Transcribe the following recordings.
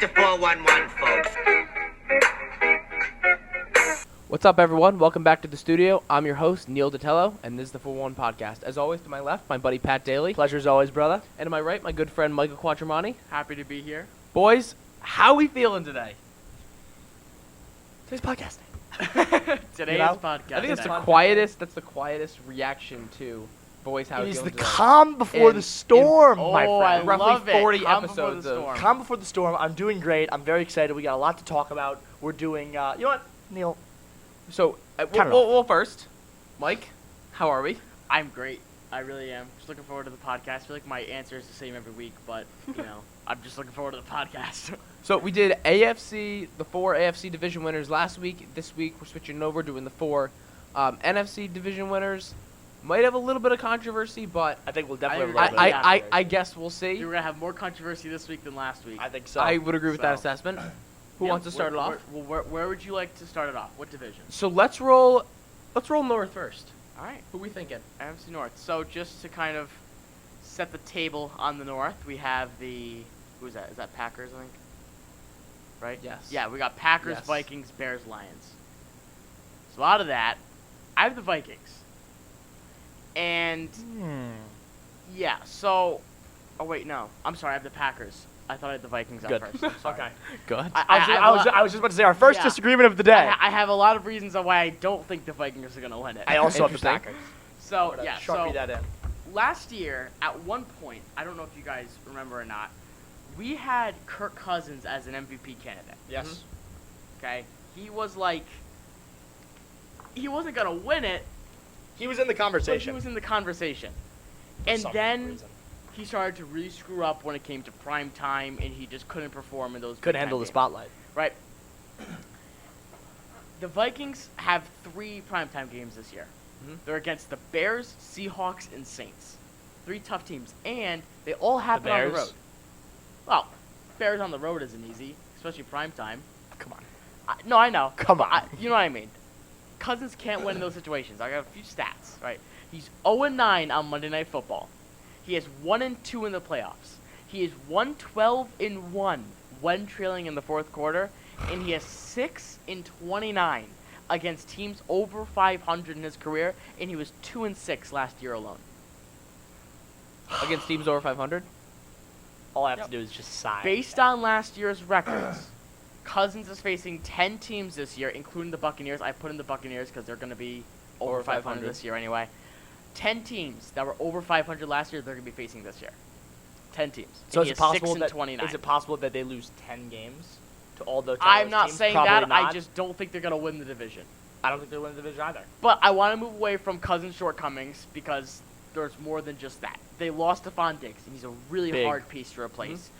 to 411, folks. What's up, everyone? Welcome back to the studio. I'm your host, Neil Ditello, and this is the 411 Podcast. As always, to my left, my buddy Pat Daly. Pleasure as always, brother. And to my right, my good friend Michael Quattromani. Happy to be here. Boys, how we feeling today? Today's podcast. Today's podcast. I think that's the quietest reaction to boys, how It we is feeling the today. calm before the storm, my Oh, friend. I Roughly love it. 40 Calm episodes before the of- storm. Calm before the storm. I'm doing great. I'm very excited. We got a lot to talk about. We're doing, you know what, Neil? So, Count it off. well, first, Mike, how are we? I'm great. I really am. Just looking forward to the podcast. I feel like my answer is the same every week, but, I'm just looking forward to the podcast. So we did the four AFC division winners last week. This week we're switching over, doing the four NFC division winners. Might have a little bit of controversy, but I think we'll definitely I have a little bit of controversy. I guess we'll see. We're going to have more controversy this week than last week. I think so. I would agree with that So, assessment. Who Yeah, wants to start it off? Where would you like to start it off? What division? So let's roll north first. All right. Who we thinking? NFC North. So just to kind of set the table on the North, we have who is that? Is that Packers, I think? Right? Yes. Yeah, we got Packers, Yes. Vikings, Bears, Lions. So out of that, I have the Vikings. And yeah, so oh wait, no. I'm sorry, I have the Packers. I thought I had the Vikings Good. at first. I'm sorry. Okay. Good. I was just about to say our first Yeah. disagreement of the day. I have a lot of reasons on why I don't think the Vikings are going to win it. I also have the Interesting. Packers. So, I'm yeah, gonna Sharpie so that in. last year, at one point, I don't know if you guys remember or not, we had Kirk Cousins as an MVP candidate. Yes. Okay? He was like, he wasn't going to win it, He was in the but he conversation. was in the conversation. for And some then reason. he started to really screw up when it came to prime time, and he just couldn't perform in those Couldn't big-time handle the games. spotlight. Right. The Vikings have 3 primetime games this year. Mhm. They're against the Bears, Seahawks, and Saints. 3 tough teams, and they all happen on the Bears? road. Well, Bears on the road isn't easy, especially primetime. Come on. No, I know. Come on. You know what I mean. Cousins can't win in those situations. I got a few stats, right? He's 0-9 on Monday Night Football. He has 1-2 in the playoffs. He is 1-12-1 when trailing in the fourth quarter, and he has 6-29 against teams over 500 in his career, and he was 2-6 last year alone. Against teams over 500? All I have to do is just sigh. Based on last year's records, Cousins is facing 10 teams this year, including the Buccaneers. I put in the Buccaneers because they're going to be over 500 this year anyway. 10 teams that were over 500 last year, they're going to be facing this year. 10 teams. So And is he it has possible 6-29. is it possible that they lose 10 games to all those? I'm not teams? saying Probably that. Not. I just don't think they're going to win the division. I don't think they'll win the division either. But I want to move away from Cousins' shortcomings because there's more than just that. They lost Stephon Diggs, and he's a really Big. hard piece to replace.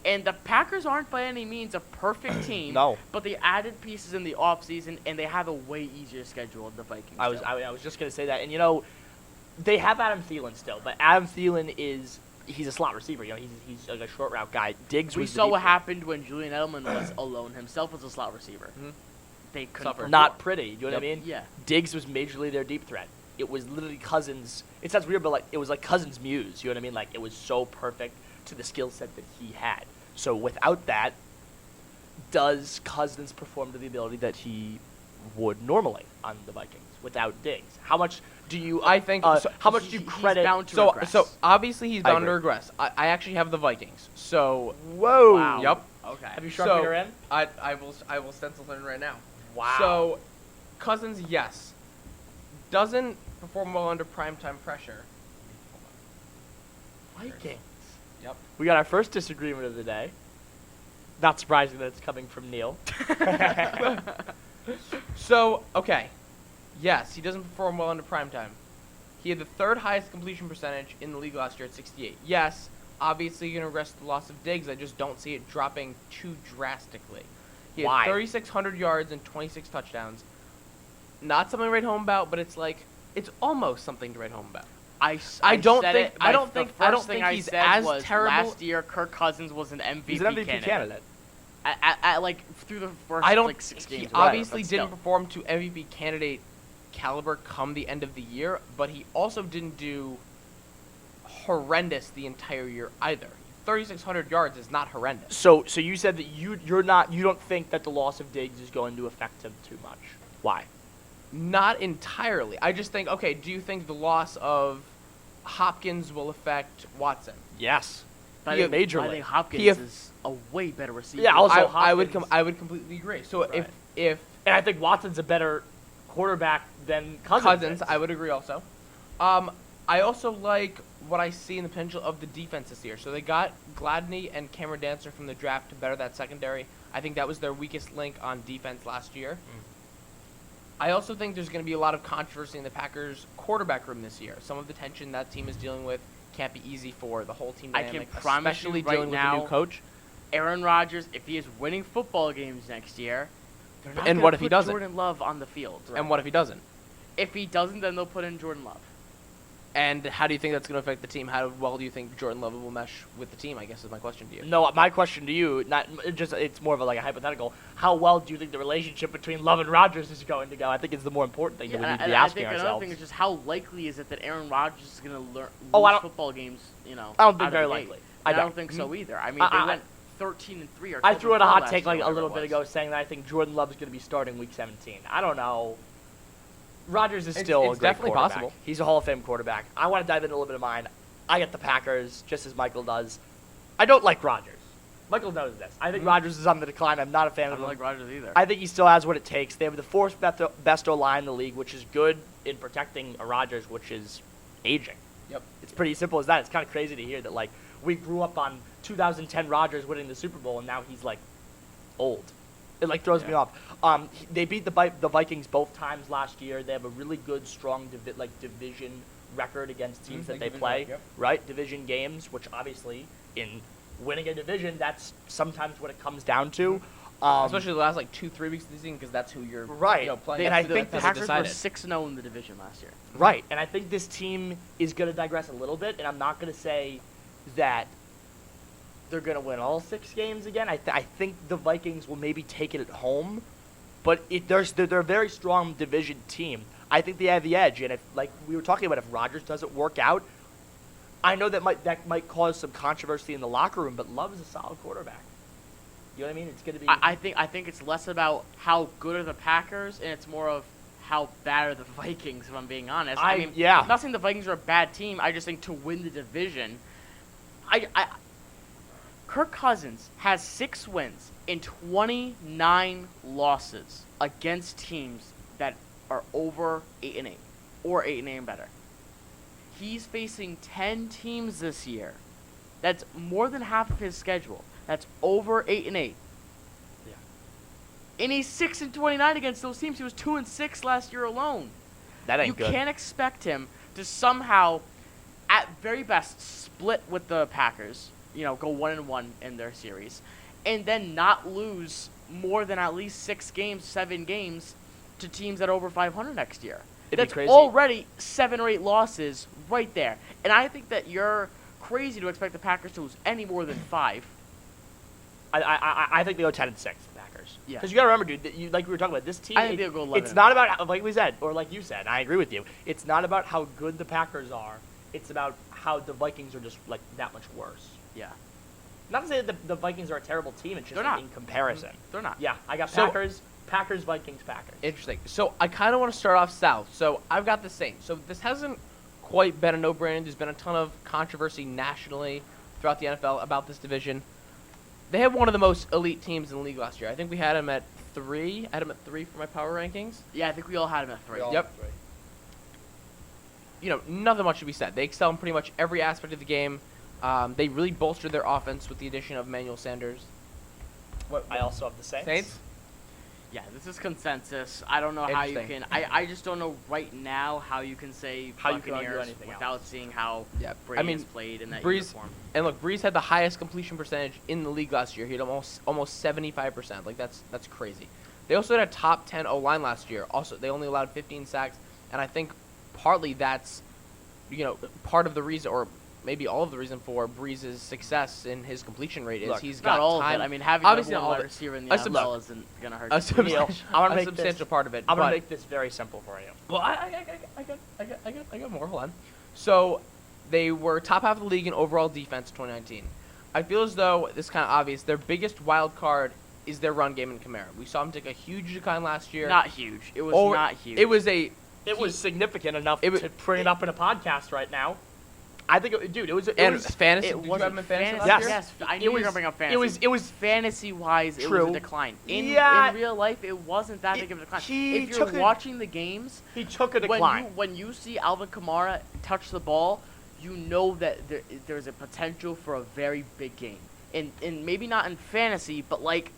And the Packers aren't by any means a perfect team. No. But they added pieces in the offseason, and they have a way easier schedule than the Vikings. I was do. I was just gonna say that, and they have Adam Thielen still, but Adam Thielen he's a slot receiver. He's like a short route guy. Diggs We was the saw deep what threat. happened when Julian Edelman was alone himself as a slot receiver. Mhm. They couldn't Suffered. perform. Not pretty. You know what I Yep. mean? Yeah. Diggs was majorly their deep threat. It was literally Cousins. It sounds weird, but like it was like Cousins' muse. You know what I mean? Like it was so perfect to the skill set that he had. So without that, does Cousins perform to the ability that he would normally on the Vikings without Diggs? How much do you? I think so. How much do you He's credit? bound to So regress. obviously he's I bound to agree. regress. I actually have the Vikings. So Whoa. Wow. Yep. Okay. Have you So- sharpened your end? I will stencil it in right now. Wow. So Cousins, yes, doesn't perform well under primetime pressure. Vikings. Yep. We got our first disagreement of the day. Not surprising that it's coming from Neil. So, okay. Yes, he doesn't perform well under primetime. He had the 3rd highest completion percentage in the league last year at 68. Yes, obviously you're going to rest the loss of Diggs. I just don't see it dropping too drastically. He had Why? 3,600 yards and 26 touchdowns. Not something to write home about, but it's almost something to write home about. I don't think he's as terrible. Last year, Kirk Cousins was an MVP He's an MVP candidate. At like through the first I don't. like 6 He games. obviously but didn't still. perform to MVP candidate caliber come the end of the year, but he also didn't do horrendous the entire year either. 3,600 yards is not horrendous. So you said that you don't think that the loss of Diggs is going to affect him too much. Why? Not entirely. I just think, okay, do you think the loss of Hopkins will affect Watson? Yes. But He- I think majorly. Hopkins He- is a way better receiver. Yeah, also I would Hopkins- I would completely agree. So Right. if And I think Watson's a better quarterback than Cousins. I would agree also. I also like what I see in the potential of the defense this year. So they got Gladney and Cameron Dancer from the draft to better that secondary. I think that was their weakest link on defense last year. I also think there's going to be a lot of controversy in the Packers' quarterback room this year. Some of the tension that team is dealing with can't be easy for the whole team I can dynamic, promise especially you right dealing with a now, new coach. Aaron Rodgers, if he is winning football games next year, they're not And gonna what if he put doesn't? Jordan Love on the field. And what if he doesn't? If he doesn't, then they'll put in Jordan Love. And how do you think that's going to affect the team? How well do you think Jordan Love will mesh with the team, I guess is my question to you. No, my question to you, it's more of a hypothetical. How well do you think the relationship between Love and Rodgers is going to go? I think it's the more important thing that we need to be I asking think another ourselves. thing is just how likely is it that Aaron Rodgers is going to lose I don't- football games, I don't think out of very the gate. likely. And I don't. don't think so either. I mean, I- they I- went 13-3 or I threw out a 12-4 hot last take year, a whatever little it bit was. ago saying that I think Jordan Love is going to be starting Week 17. I don't know. Rodgers is It's- still it's a great definitely quarterback. possible. He's a Hall of Fame quarterback. I want to dive into a little bit of mine. I get the Packers, just as Michael does. I don't like Rodgers. Michael knows this. I think Rodgers is on the decline. I'm not a fan I of don't him. like Rodgers either. I think he still has what it takes. They have the fourth best O-line in the league, which is good in protecting a Rodgers, which is aging. Yep. It's pretty simple as that. It's kind of crazy to hear that, we grew up on 2010 Rodgers winning the Super Bowl, and now he's, old. It, throws me off. They beat the Vikings both times last year. They have a really good, strong division record against teams that they division play, record, yep. right? Division games, which obviously in winning a division, that's sometimes what it comes down to. Especially the last 2-3 weeks of the season, because that's who you're Right. playing. And I against. think That's the how Packers they were decided. 6-0 in the division last year. Right, and I think this team is going to digress a little bit, and I'm not going to say that they're going to win all 6 games again. I think the Vikings will maybe take it at home, but they're a very strong division team. I think they have the edge, and if we were talking about, if Rodgers doesn't work out, I know that might cause some controversy in the locker room, but Love is a solid quarterback. You know what I mean? It's going to be. I think it's less about how good are the Packers, and it's more of how bad are the Vikings, if I'm being honest. I mean, yeah. I'm not saying the Vikings are a bad team. I just think to win the division, Kirk Cousins has 6 wins in 29 losses against teams that are over 8-8 or 8-8 and better. He's facing 10 teams this year. That's more than half of his schedule. That's over 8-8. Yeah. And he's 6-29 against those teams. He was 2-6 last year alone. That ain't You good. can't expect him to somehow, at very best, split with the Packers. Go 1-1 in their series, and then not lose more than at least 6 games, 7 games, to teams that are over 500 next year. It'd be That's crazy. already 7 or 8 losses right there. And I think that you're crazy to expect the Packers to lose any more than 5. I think they go 10-6. The Packers. Yeah. Because you got to remember, dude. That like we were talking about, this team. I think they'll go 11 It's and not 5. about like we said, or like you said. I agree with you. It's not about how good the Packers are. It's about how the Vikings are just that much worse. Yeah. Not to say that the Vikings are a terrible team. It's just They're not. in comparison. They're not. Yeah, I got So- Packers, Vikings, Packers. Interesting. So I kind of want to start off south. So I've got the same. So this hasn't quite been a no-brainer. There's been a ton of controversy nationally throughout the NFL about this division. They have one of the most elite teams in the league last year. I think we had them at 3. I had them at 3 for my power rankings. Yeah, I think we all had him at 3. Yep. Nothing much to be said. They excel in pretty much every aspect of the game. They really bolstered their offense with the addition of Emmanuel Sanders. I also have the Saints. Saints? Yeah, this is consensus. I don't know how you Interesting. can. I just don't know right now how you can say How you can argue Buccaneers anything without else. seeing how Yeah, Brady I mean, has played in that Breeze- uniform. And look, Breeze had the highest completion percentage in the league last year. He had almost 75%. That's crazy. They also had a top 10 O-line last year. Also, they only allowed 15 sacks, and I think partly that's part of the reason, or maybe all of the reason for Breeze's success in his completion rate is Look, he's Not got all time. of it. I mean, having Obviously number not all one of wide it. receiver in the A NFL isn't gonna hurt. a you. substantial, I wanna a make substantial part of it. I'm gonna but- make this very simple for you. Well, I got more. Hold on. So they were top half of the league in overall defense in 2019. I feel as though this is kind of obvious. Their biggest wild card is their run game in Kamara. We saw him take a huge decline last year. Not huge. It was not huge. It was a. It was significant enough it was- to bring it up in a podcast right now. I think, dude, it was. And was fantasy. It did you have wasn't him in fantasy fantasy. last Yes. year? Yes, I It knew you were was- gonna bring up it fantasy. was fantasy-wise, it was True. a decline. In Yeah. real life, it wasn't that big of a decline. he If you're took a- watching the games, he took a decline. when you see Alvin Kamara touch the ball, you know that there's a potential for a very big game. And maybe not in fantasy, but like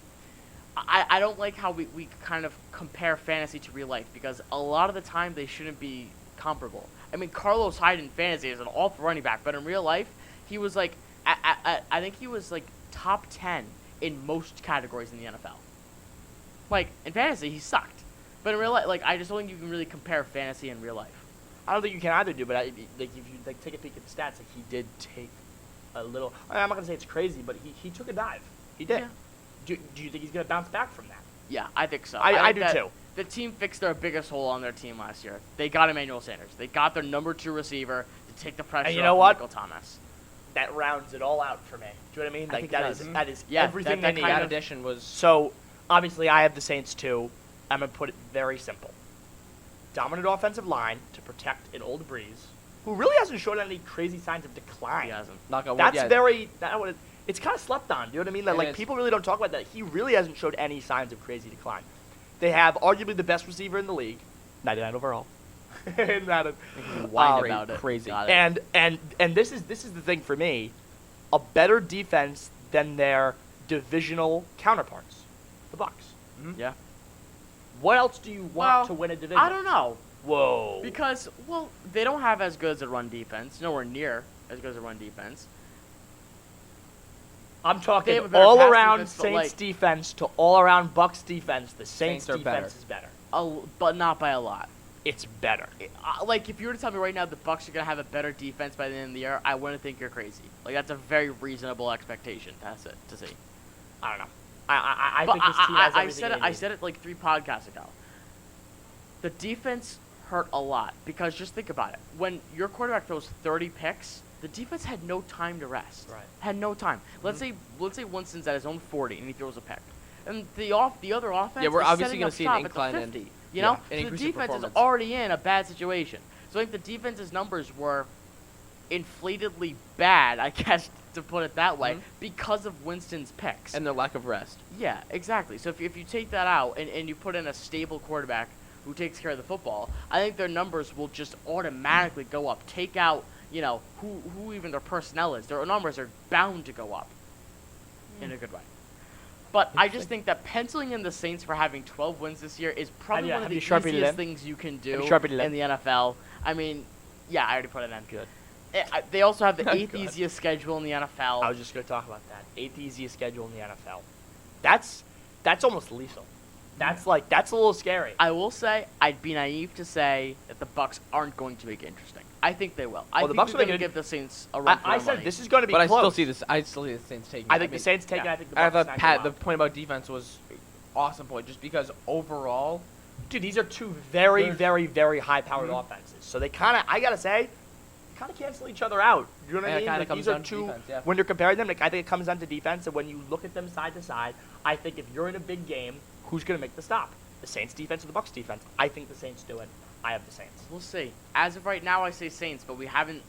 I don't like how we kind of compare fantasy to real life, because a lot of the time they shouldn't be comparable. I mean, Carlos Hyde in fantasy is an awful running back, but in real life, he was like, I think he was like top 10 in most categories in the NFL. Like, in fantasy, he sucked. But in real life, like, I just don't think you can really compare fantasy and real life. I don't think you can either do, but if you take a peek at the stats, like he did take a little. I'm not gonna say it's crazy, but he took a dive. He did. Yeah. Do you think he's gonna bounce back from that? Yeah, I think so. I think do that too. The team fixed their biggest hole on their team last year. They got Emmanuel Sanders. They got their number 2 receiver to take the pressure you know off what? Michael Thomas. That rounds it all out for me. Do you know what I mean? I Like think that it is does. that is Yeah, everything that they kind need. That of- addition was. So obviously, I have the Saints too. I'm gonna put it very simple: dominant offensive line to protect an old Breeze, who really hasn't shown any crazy signs of decline. He hasn't. Knock on wood, That's yeah. very. It's kind of slept on. Do you know what I mean? It Like is. people really don't talk about that. He really hasn't showed any signs of crazy decline. They have arguably the best receiver in the league, 99 overall. Whine Um, about it. crazy. Got it. And this is the thing for me, a better defense than their divisional counterparts, the Bucks. Yeah. What else do you want Well, to win a division? I don't know. Whoa. Because, well, they don't have as good as a run defense. Nowhere near as good as a run defense. I'm They talking have a better all pass around defense, but, Saints like- defense to all around Bucks defense. The Saints Saints are defense better. is better. But not by a lot. It's better. Like, if you were to tell me right now the Bucks are going to have a better defense by the end of the year, I wouldn't think you're crazy. Like, that's a very reasonable expectation to see. I don't know. I But think this team has everything they I need. said it like 3 podcasts ago. The defense hurt a lot, because just think about it. When your quarterback throws 30 picks, the defense had no time to rest. Right. Had no time. Let's say Winston's at his own 40 and he throws a pick. And the other offense Yeah, we're is obviously setting gonna up see an shop at the incline 50. in- You yeah, know? an So the increase in defense is performance. already in a bad situation. So I think the defense's numbers were inflatedly bad, I guess, to put it that way, Mhm. because of Winston's picks. And their lack of rest. Yeah, exactly. So if you take that out and you put in a stable quarterback who takes care of the football, I think their numbers will just automatically go up. Take out, who even their personnel is. Their numbers are bound to go up in a good way. But I just think that penciling in the Saints for having 12 wins this year is probably one of have the you sharpened it easiest in? things you can Have do you sharpened it in in? the NFL. I mean, yeah, I already put it in. Good. They also have the 8th Good. easiest schedule in the NFL. I was just going to talk about that. 8th easiest schedule in the NFL. That's almost lethal. That's a little scary. I will say, I'd be naive to say that the Bucks aren't going to make it interesting. I think they will. I the think Bucks they're will going make to it- give the Saints a run for I their said money. this is going to be But close. I still see this. I still see the Saints taking. I it. think the mean, Saints take it. yeah. I think the I Bucks thought knock Pat, them the out. point about defense was awesome point, just because overall, Dude, these are two very, There's- very, very high-powered Mhm. offenses. So they kind of, I gotta say, kind of cancel each other out. You know what Yeah, I it mean? kinda Like, comes these are down to two. defense, yeah. When you're comparing them, like I think it comes down to defense. And when you look at them side to side, I think if you're in a big game, who's gonna make the stop? The Saints defense or the Bucks defense? I think the Saints do it. I have the Saints. We'll see. As of right now, I say Saints, but we haven't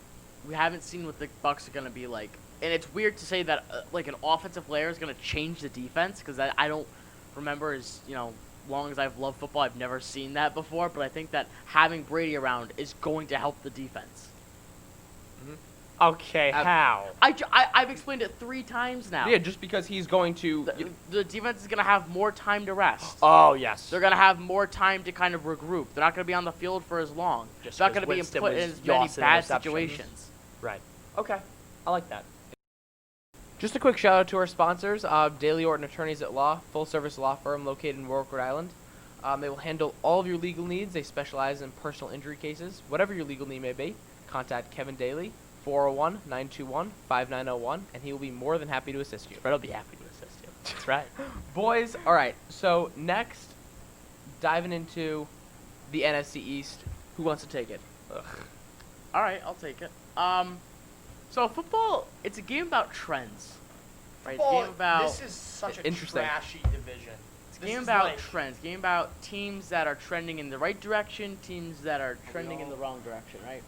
seen what the Bucks are going to be like. And it's weird to say that like an offensive player is going to change the defense, because I don't remember as long as I've loved football, I've never seen that before. But I think that having Brady around is going to help the defense. Okay, how? I've explained it 3 times now. yeah, just because he's going to. The defense is going to have more time to rest. Oh yes. They're going to have more time to kind of regroup. They're not going to be on the field for as long. Just They're not 'cause going to be Winston put was in as many yawsing bad interceptions. situations. Right. Okay. I like that. Just a quick shout out to our sponsors, Daily Orton Attorneys at Law, full service law firm located in Warwick, Rhode Island. They will handle all of your legal needs. They specialize in personal injury cases. Whatever your legal need may be, contact Kevin Daly, 401-921-5901, and he will be more than happy to assist you. Fred will be happy to assist you. That's right. Boys, all right. So next, diving into the NFC East. Who wants to take it? All right, I'll take it. So football, it's a game about trends. Right? It's a game about this is such a Interesting. trashy division. It's a game about trends. Game about teams that are trending in the right direction, teams that are trending in the wrong direction, right?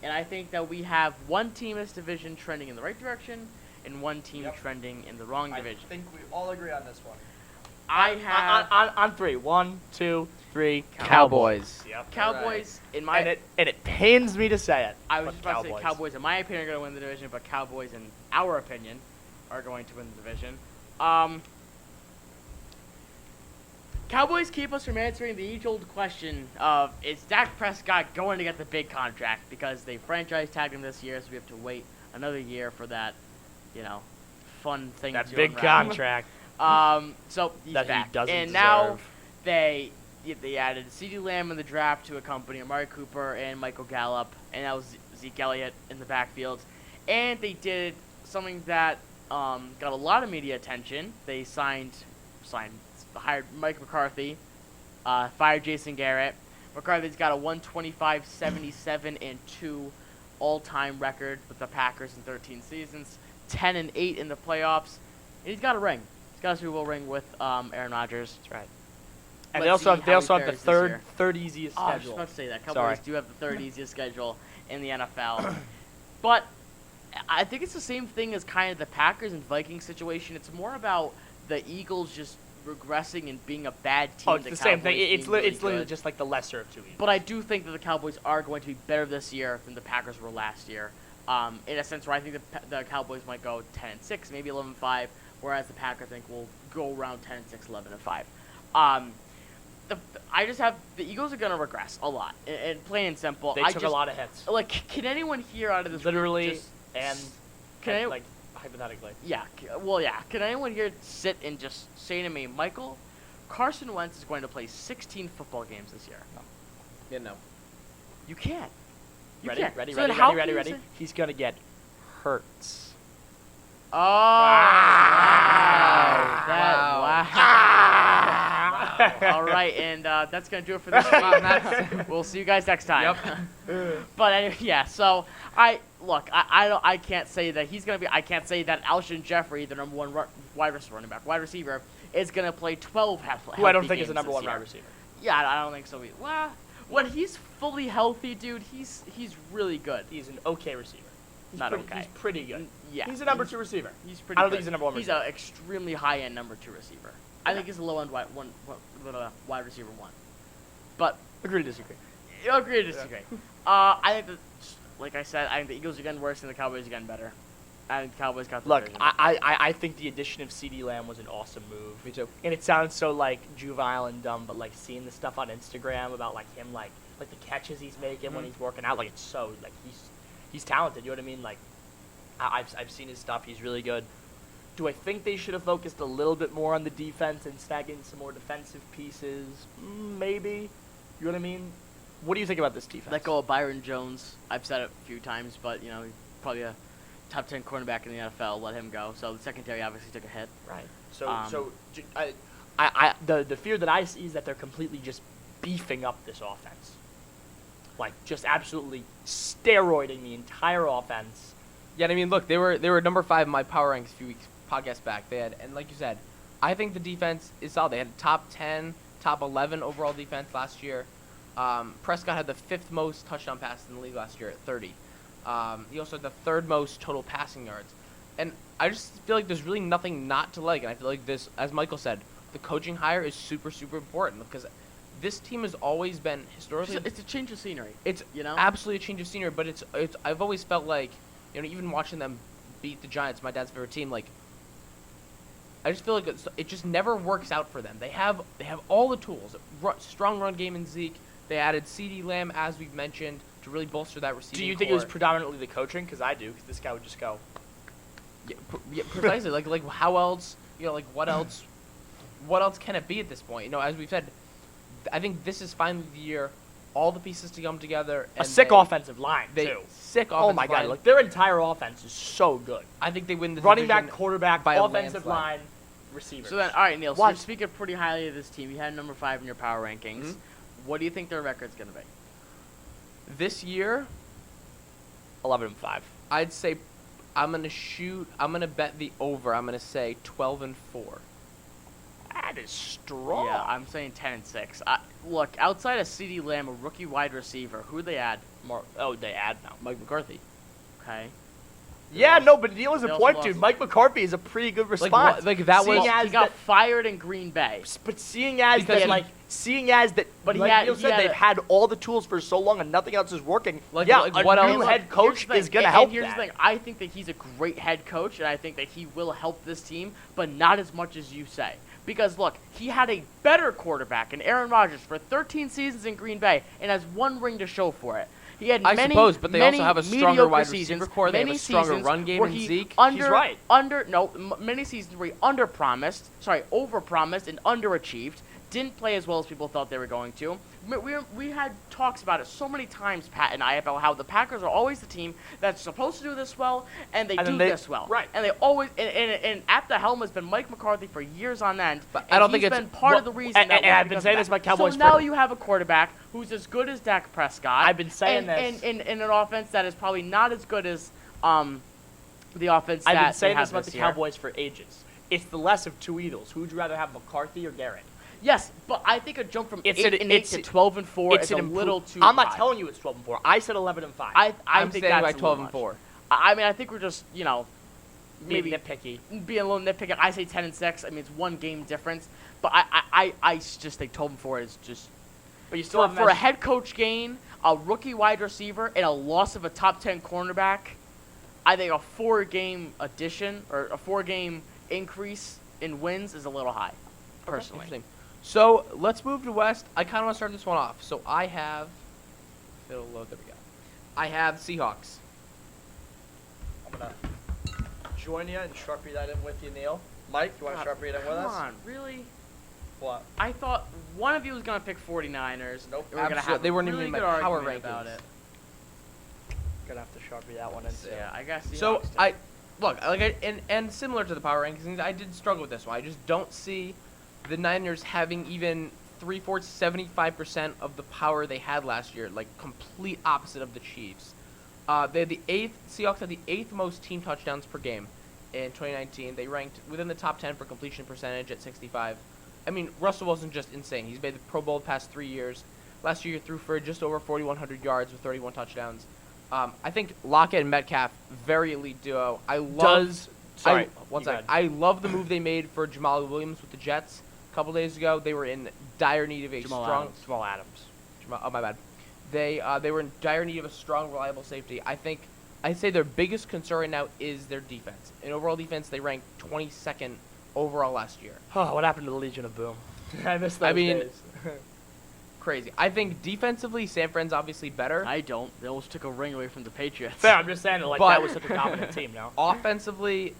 And I think that we have one team in this division trending in the right direction, and one team trending in the wrong division. I think we all agree on this one. I have on 3. 1, 2, 3. Cowboys. Yep. Cowboys in my. And it pains me to say it. I was but just about to say Cowboys in my opinion are going to win the division, but Cowboys in our opinion are going to win the division. Cowboys keep us from answering the age-old question of, is Dak Prescott going to get the big contract? Because they franchise tagged him this year, so we have to wait another year for that, fun thing That to big unravel. contract. So he's That he back. doesn't and now deserve. they added CeeDee Lamb in the draft to accompany Amari Cooper and Michael Gallup, and that was Zeke Elliott in the backfield. And they did something that got a lot of media attention. They hired Mike McCarthy, fired Jason Garrett. McCarthy's got a 125-77-2 all-time record with the Packers in 13 seasons, 10-8 in the playoffs, and he's got a ring. He's got a Super Bowl ring with Aaron Rodgers. That's right. And Let's they also see have how he the fares this year. third easiest I was just schedule. about to say that. Cowboys Sorry. do have the third easiest schedule in the NFL. But I think it's the same thing as kind of the Packers and Vikings situation. It's more about the Eagles just regressing and being a bad team. Oh, it's the same thing. Cowboys It's being really literally good. just like the lesser of two evils. But I do think that the Cowboys are going to be better this year than the Packers were last year. In a sense where I think the Cowboys might go 10-6, maybe 11-5, whereas the Packers I think will go around 10-6, 11-5. I just have the Eagles are going to regress a lot, and plain and simple. They took a lot of hits. Like, can anyone here out of this Literally just and like hypothetically. yeah, can anyone here sit and just say to me, Michael, Carson Wentz is going to play 16 football games this year? Yeah, no. You can't. You Ready? can't. Ready? So then how can you say- He's gonna get hurts. Oh, Wow. All right, and that's gonna do it for this week. We'll see you guys next time. But anyway, yeah. So I can't say that he's gonna be. I can't say that Alshon Jeffrey, the number one wide receiver, is gonna play 12 Who I don't healthy think is the games number this one year. wide receiver. Yeah, I don't think so. Well, when he's fully healthy, dude, he's really good. He's an okay receiver. Not okay. He's pretty good. Yeah, He's a number 2 receiver. He's pretty. I don't good. think he's a number 1 He's receiver. an extremely high-end number 2 receiver. I think he's a low-end wide receiver 1. But Agree to disagree. you agree to disagree. I think that, like I said, I think the Eagles are getting worse and the Cowboys are getting better. I think the Cowboys got the Look, division. I think the addition of CeeDee Lamb was an awesome move. Me too. And it sounds so like juvenile and dumb, but like seeing the stuff on Instagram about like him like the catches he's making when he's working out, like it's so like he's talented. You know what I mean? Like I've seen his stuff. He's really good. Do I think they should have focused a little bit more on the defense and snagging some more defensive pieces? Maybe. You know what I mean? What do you think about this defense? Let go of Byron Jones. I've said it a few times, but he's probably a top 10 cornerback in the NFL. Let him go. So the secondary obviously took a hit. Right. The fear that I see is that they're completely just beefing up this offense, like just absolutely steroiding the entire offense. Yeah, I mean, look, they were number 5 in my power rankings a few podcasts back. They had, and like you said, I think the defense is solid. They had top 10, top 11 overall defense last year. Prescott had the 5th most touchdown passes in the league last year at 30. He also had the 3rd most total passing yards. And I just feel like there's really nothing not to like. And I feel like this, as Michael said, the coaching hire is super, super important because this team has always been historically. It's a change of scenery. It's absolutely a change of scenery, but it's. I've always felt like, even watching them beat the Giants, my dad's favorite team, like. I just feel like it just never works out for them. They have all the tools, strong run game in Zeke. They added CeeDee Lamb, as we've mentioned, to really bolster that receiving Do you think it was core. predominantly the coaching? Because I do. Because this guy would just go. Yeah, precisely. like how else? What else? What else can it be at this point? As we've said, I think this is finally the year, all the pieces to come together. A sick offensive line too. Sick offensive Oh my God! line. Look, their entire offense is so good. I think they win the Running division back, quarterback, by a offensive landslide. line, receivers. So then, all right, Neil. So What? you're speaking pretty highly of this team. You had number 5 in your power rankings. Mhm. What do you think their record's gonna be? This year, 11-5. I'd say I'm gonna bet the over. I'm gonna say 12-4. That is strong. Yeah, I'm saying 10-6. Look, outside of CeeDee Lamb, a rookie wide receiver, who'd they add? They add now. Mike McCarthy. Okay. Yeah, no, but the deal is They a also point, lost- dude. Mike McCarthy is a pretty good response. That Seeing was. as He got that- fired in Green Bay. But seeing as Because that, But he like had- Neil he said, had they've a- had all the tools for so long and nothing else is working. Like, yeah, like, a what new else? head coach Here's is the gonna thing, help and here's that. the thing. I think that he's a great head coach, and I think that he will help this team, but not as much as you say. Because, look, he had a better quarterback in Aaron Rodgers for 13 seasons in Green Bay and has one ring to show for it. He had I many, suppose, but they many also have a stronger mediocre wide seasons, receiver core. They have a many stronger seasons run game where in he Zeke. He's right. Many seasons where he overpromised and underachieved. Didn't play as well as people thought they were going to. We had talks about it so many times, Pat and I, about how the Packers are always the team that's supposed to do this well, and they do this well. Right. And they always and at the helm has been Mike McCarthy for years on end. But and I don't he's think it's- been part of well, the reason. and that was I've been because saying of this that. about Cowboys So now for- you have a quarterback who's as good as Dak Prescott. I've been saying and, this. in an offense that is probably not as good as the offense I've that been saying they this have about the year. Cowboys for ages. It's the less of two evils. Who would you rather have, McCarthy or Garrett? Yes, but I think a jump from It's 8-8 to 12-4 is a little too. I'm not high. telling you it's 12-4. I said 11-5. I I'm think standing that's by a little 12-4. much. I mean, I think we're just Being maybe nitpicky. being a little nitpicky. I say 10-6. I mean, it's one game difference, but I just think 12-4 is just But you still for a head coach gain, a rookie wide receiver, and a loss of a top 10 cornerback. I think a 4-game addition or a 4-game increase in wins is a little high, personally. Interesting. So let's move to West. I kind of want to start this one off. So I have. It'll load. There we go. I have Seahawks. I'm going to join you and Sharpie that in with you, Neil. Mike, you want to God, Sharpie it in with Come us? on, really? What? I thought one of you was gonna pick 49ers. Nope. and we're gonna Absolutely. have They a weren't really even in good my power argument about rankings. it. Gonna have to Sharpie that one in too. Yeah, I guess. So I look and similar to the power rankings, I did struggle with this one. I just don't see the Niners having even 75% of the power they had last year. Like complete opposite of the Chiefs. They had the Seahawks had the 8th most team touchdowns per game in 2019. They ranked within the top 10 for completion percentage at 65. I mean, Russell wasn't just insane. He's made the Pro Bowl the past 3 years. Last year, he threw for just over 4,100 yards with 31 touchdowns. I think Lockett and Metcalf, very elite duo. I love. I love the move they made for Jamal Williams with the Jets a couple days ago. They were in dire need of a Jamal strong. Adams. Oh my bad. They were in dire need of a strong, reliable safety. I'd say their biggest concern right now is their defense. In overall defense, they ranked 22nd overall last year. Oh, what happened to the Legion of Boom? I miss those days. Crazy. I think defensively, San Fran's obviously better. I don't. They almost took a ring away from the Patriots. Fair, I'm just saying that, But- that was such a dominant team, no? Offensively,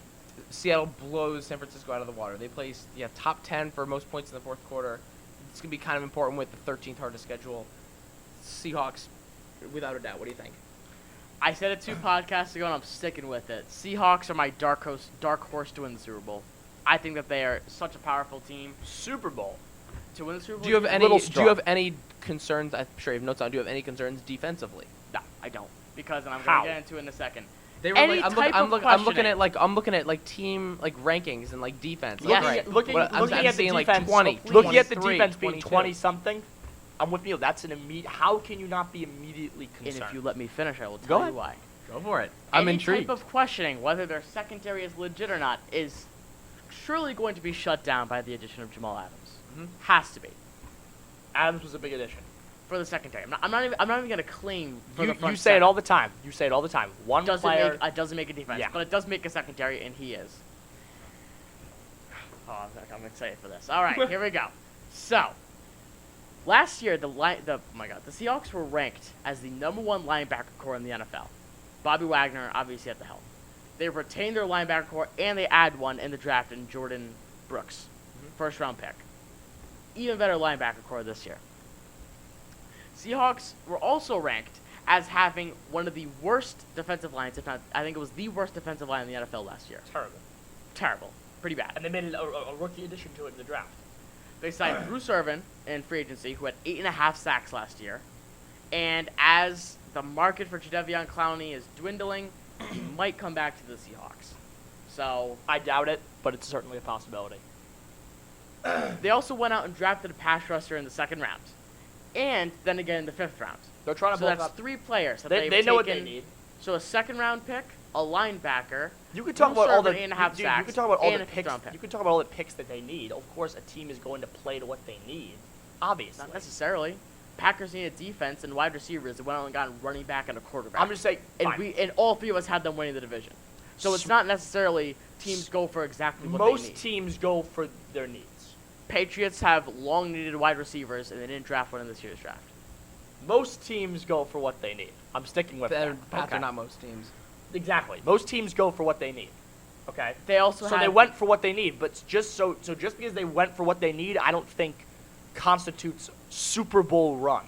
Seattle blows San Francisco out of the water. They placed top 10 for most points in the fourth quarter. It's going to be kind of important with the 13th hardest schedule. Seahawks, without a doubt. What do you think? I said it 2 podcasts ago, and I'm sticking with it. Seahawks are my dark horse to win the Super Bowl. I think that they are such a powerful team Super Bowl. to win the Super Bowl. Do you have any? little Do you strong. have any concerns? I'm sure you have notes on. Do you have any concerns defensively? No, I don't. Because and I'm How? going to get into it in a second. They were Any like, type of I'm looking questioning. at team rankings and defense. Yes. Right. Looking I'm at the seeing defense, 20, looking at the 23, defense being 22. 20-something, I'm with Neil. That's an immediate. How can you not be immediately And concerned? if you let me finish, I will Go tell ahead. you why. Go for it. I'm Any intrigued. type of questioning whether their secondary is legit or not is surely going to be shut down by the addition of Jamal Adams. Mhm. Has to be Adams was a big addition. for the secondary. I'm not even going to claim for the front You say it seven. all the time. You say it all the time. One Doesn't player. doesn't make a defense, Yeah. but it does make a secondary, and he is. Oh, I'm excited for this. All right, here we go. So, last year the Seahawks were ranked as the #1 linebacker core in the NFL. Bobby Wagner obviously at the helm. They retained their linebacker core and they add one in the draft in Jordan Brooks, first round pick. Even better linebacker core this year. Seahawks were also ranked as having one of the worst defensive lines, if not, I think it was the worst defensive line in the NFL last year. Terrible. Terrible. Pretty bad. And they made a rookie addition to it in the draft. They signed Bruce Irvin in free agency, who had 8.5 sacks last year. And as the market for Jadeveon Clowney is dwindling, might come back to the Seahawks. So I doubt it, but it's certainly a possibility. they also went out and drafted a pass rusher in the 2nd round, and then again in the 5th round. They're trying to So bulk that's up. 3 players that They they've know what they taken. need. So a 2nd round pick, a linebacker. You could talk Will about all serve the an 8.5 you sacks could talk about all and the a 5th picks. round pick. You could talk about all the picks that they need. Of course, a team is going to play to what they need. Obviously. Not necessarily. Packers need a defense and wide receivers. They went out and got a running back and a quarterback. I'm just saying. and all 3 of us had them winning the division. So it's not necessarily teams go for exactly what they Most need. teams go for their needs. Patriots have long needed wide receivers, and they didn't draft one in this year's draft. Most teams go for what they need. I'm sticking with They're, that. Pats Okay. are not most teams. Exactly. Most teams go for what they need. Okay. They also So had they went for what they need, but just because they went for what they need, I don't think constitutes Super Bowl run.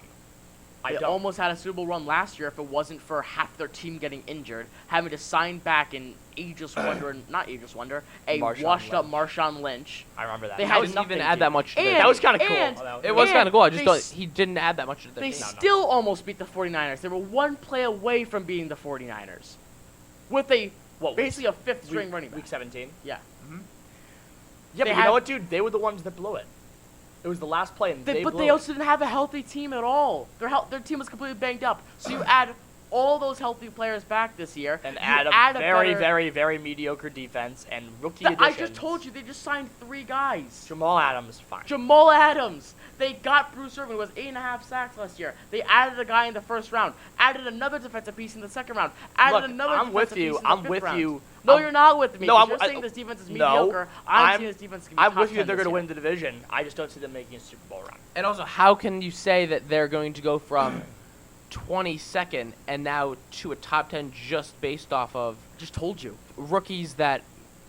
I They don't. almost had a Super Bowl run last year if it wasn't for half their team getting injured, having to sign back an ageless wonder, not ageless wonder, a Marshawn washed-up Lynch. Marshawn Lynch. I remember that. They That had was Didn't nothing even add to that you. much to And- their That was kind of cool. and- Although- It was and kind of cool. I just they don't. s- He didn't add that much to their They team. No. still almost beat the 49ers. They were 1 play away from beating the 49ers. With a basically a 5th string running back. Week 17. Yeah. Yeah, They but you had- know what, dude? They were the ones that blew it. It was the last play, and they But blew they it. also didn't have a healthy team at all. Their team was completely banged up. So you add all those healthy players back this year, and you add a very, better- very, very mediocre defense and rookie I additions. just told you they just signed 3 guys. Jamal Adams, fine. Jamal Adams. They got Bruce Irvin, who was 8.5 sacks last year. They added a guy in the 1st round, added another defensive piece in the 2nd round, added Look, another I'm with defensive you. piece in the I'm 5th with round. you. No, I'm- you're not with me. No, 'cause I'm- you're saying this defense is no, mediocre. I'm I'm- saying this defense can be I'm top with you. 10 They're this going to year. win the division. I just don't see them making a Super Bowl run. And also, how can you say that they're going to go from 22nd and now to a top 10 just based off of Just told you. rookies that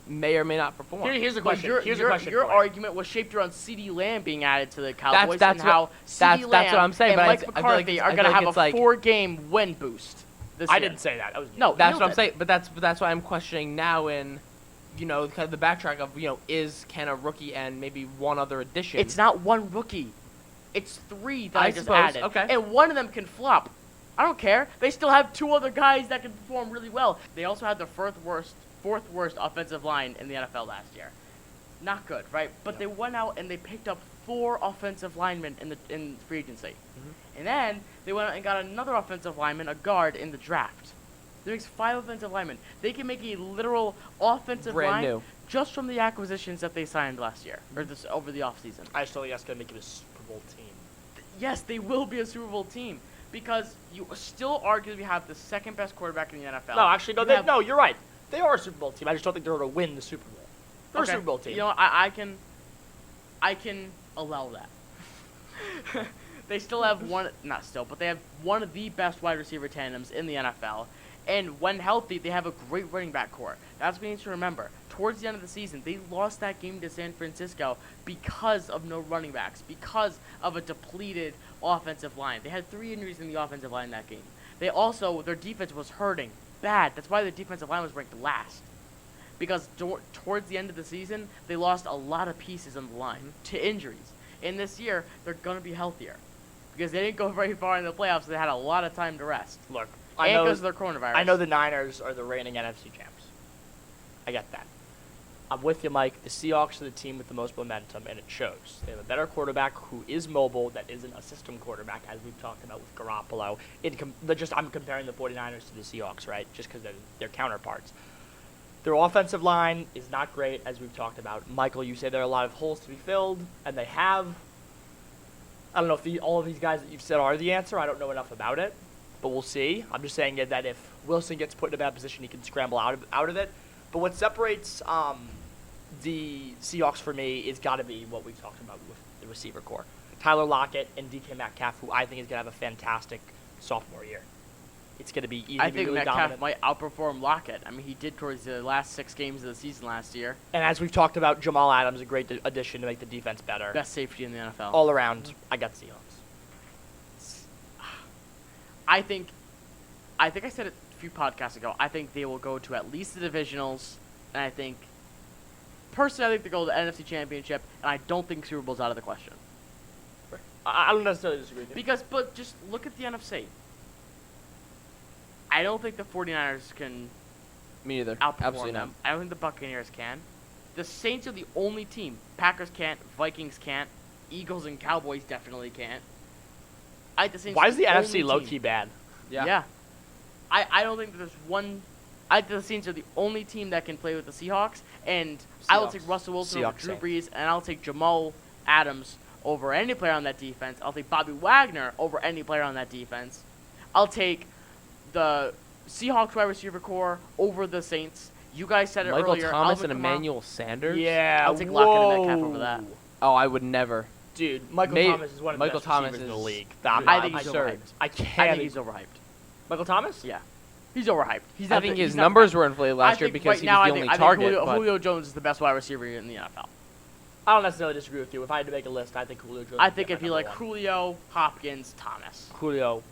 may or may not perform? Here's a But question. Here's a question. Your for you. argument was shaped around CeeDee Lamb being added to the Cowboys that's and how what- CeeDee that's Lamb what I'm saying, and but Mike I feel like McCarthy it's- are I going to feel like have it's a like- 4-game win boost this I year. didn't say that. That was me. No, That's you what I'm did. saying. But that's why I'm questioning now in, kind of the backtrack of, can a rookie and maybe one other addition. It's not one rookie. It's 3 that I just suppose, added. okay. And one of them can flop. I don't care. They still have 2 other guys that can perform really well. They also had the fourth worst offensive line in the NFL last year. Not good, right? But Yeah. they went out and they picked up 4 offensive linemen in free agency. Mm-hmm. And then they went out and got another offensive lineman, a guard, in the draft. That makes 5 offensive linemen. They can make a literal offensive Brand line new. just from the acquisitions that they signed last year, or this over the offseason. I still think that's going to make it a Super Bowl team. Yes, they will be a Super Bowl team because you still arguably have the 2nd best quarterback in the NFL. No, actually, no. You have- No, you're right. They are a Super Bowl team. I just don't think they're going to win the Super Bowl. They're Okay. a Super Bowl team. You know, I can allow that. They still have but they have one of the best wide receiver tandems in the NFL. And when healthy, they have a great running back core. That's what we need to remember. Towards the end of the season, they lost that game to San Francisco because of no running backs, because of a depleted offensive line. They had 3 injuries in the offensive line that game. Their defense was hurting bad. That's why their defensive line was ranked last. Because towards the end of the season, they lost a lot of pieces on the line to injuries. And this year, they're going to be healthier. Because they didn't go very far in the playoffs, so they had a lot of time to rest. Look, And because of their coronavirus. I know the Niners are the reigning NFC champs. I get that. I'm with you, Mike. The Seahawks are the team with the most momentum, and it shows. They have a better quarterback who is mobile, that isn't a system quarterback, as we've talked about with Garoppolo. I'm comparing the 49ers to the Seahawks, right, just because they're counterparts. Their offensive line is not great, as we've talked about. Michael, you say there are a lot of holes to be filled, and they have. I don't know if all of these guys that you've said are the answer. I don't know enough about it, but we'll see. I'm just saying that if Wilson gets put in a bad position, he can scramble out of it. But what separates the Seahawks for me is got to be what we've talked about with the receiver core. Tyler Lockett and DK Metcalf, who I think is going to have a fantastic sophomore year. It's going to be I think really Metcalf dominant. might outperform Lockett. I mean, he did towards the last 6 games of the season last year. And as we've talked about, Jamal Adams, a great addition to make the defense better. Best safety in the NFL. All around, I got Seahawks. I think I said it a few podcasts ago. I think they will go to at least the divisionals, and I think personally, I think they go to the NFC Championship, and I don't think Super Bowl's out of the question. I don't necessarily disagree with you. But just look at the NFC. I don't think the 49ers can Me neither. outperform Absolutely them. not. I don't think the Buccaneers can. The Saints are the only team. Packers can't. Vikings can't. Eagles and Cowboys definitely can't. I think the Saints Why are is the only NFC low team. key bad? Yeah. I don't think that there's one. I think the Saints are the only team that can play with the Seahawks, and I will Seahawks. take Russell Wilson over Seahawks, Drew Saints. Brees, and I'll take Jamal Adams over any player on that defense. I'll take Bobby Wagner over any player on that defense. I'll take the Seahawks wide receiver core over the Saints. You guys said it Michael earlier. Thomas Alvin and Kamara. Emmanuel Sanders. Yeah, I'll take Lockett and Metcalf over that. Oh, I would never. Dude, Michael May- Thomas is one of the Michael best Thomas receivers in the is- league. I think he's absurd. overhyped. I I can't. think he's overhyped. Michael Thomas? Yeah, he's overhyped. He's I not think the- his he's not numbers the- were inflated I last year think because right he now, was the only target. Julio, but Julio Jones is the best wide receiver in the NFL. I don't necessarily disagree with you. If I had to make a list, I think Julio Jones. I would think be if you my like number one. Julio, Hopkins, Thomas. Julio,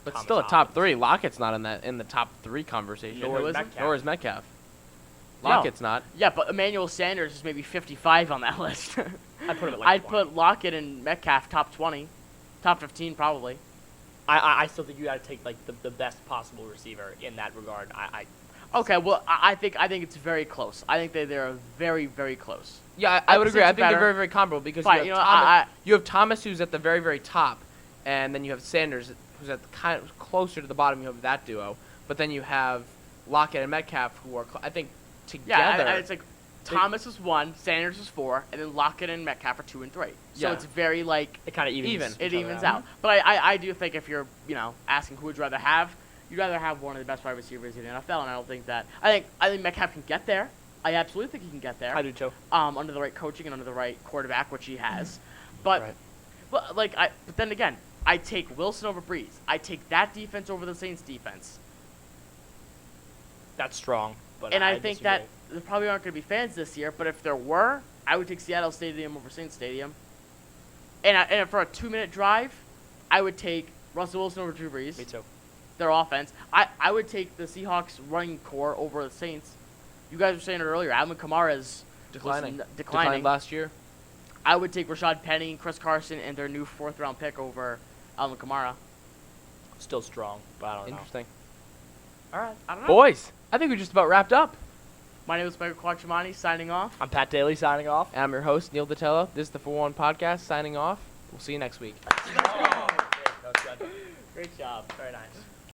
but Thomas still a Hopkins. top 3. Lockett's not in the top 3 conversation. Nor Who is isn't? Metcalf. Nor is Metcalf. No. Lockett's not. Yeah, but Emmanuel Sanders is maybe 55 on that list. I'd put him at like I'd 20. put Lockett and Metcalf top 20, top 15 probably. I still think you got to take like the best possible receiver in that regard. Okay, well I think it's very close. I think they're very very close. Yeah, I would think agree. I it's think they're better. very, very comparable because Fine, you have, you know, Thomas, you have Thomas who's at the very, very top, and then you have Sanders who's at the kind of closer to the bottom. You have that duo, but then you have Lockett and Metcalf who are, I think, Yeah, together. it's like Thomas is 1, Sanders is 4, and then Lockett and Metcalf are 2 and 3. So Yeah. it's very like it kind of evens. Even. each it other evens out. But I do think if you're asking who would you rather have, you'd rather have one of the best wide receivers in the NFL, and I don't think that I think Metcalf can get there. I absolutely think he can get there. I do too. Under the right coaching and under the right quarterback, which he has. But Right. but then again, I take Wilson over Breeze. I take that defense over the Saints defense. That's strong. But And I think disagree. that there probably aren't going to be fans this year, but if there were, I would take Seattle Stadium over Saints Stadium. And for a 2-minute drive, I would take Russell Wilson over Drew Brees. Me too. Their offense. I would take the Seahawks running core over the Saints. You guys were saying it earlier. Alvin Kamara is declining. declining. Declined last year. I would take Rashad Penny, Chris Carson, and their new 4th-round pick over Alvin Kamara. Still strong, but I don't know. Interesting. All right. I don't know. Boys, I think we just about wrapped up. My name is Michael Quattromani, signing off. I'm Pat Daly signing off. And I'm your host, Neil Datello. This is the 4-1 Podcast, signing off. We'll see you next week. That was good. Great job. Very nice.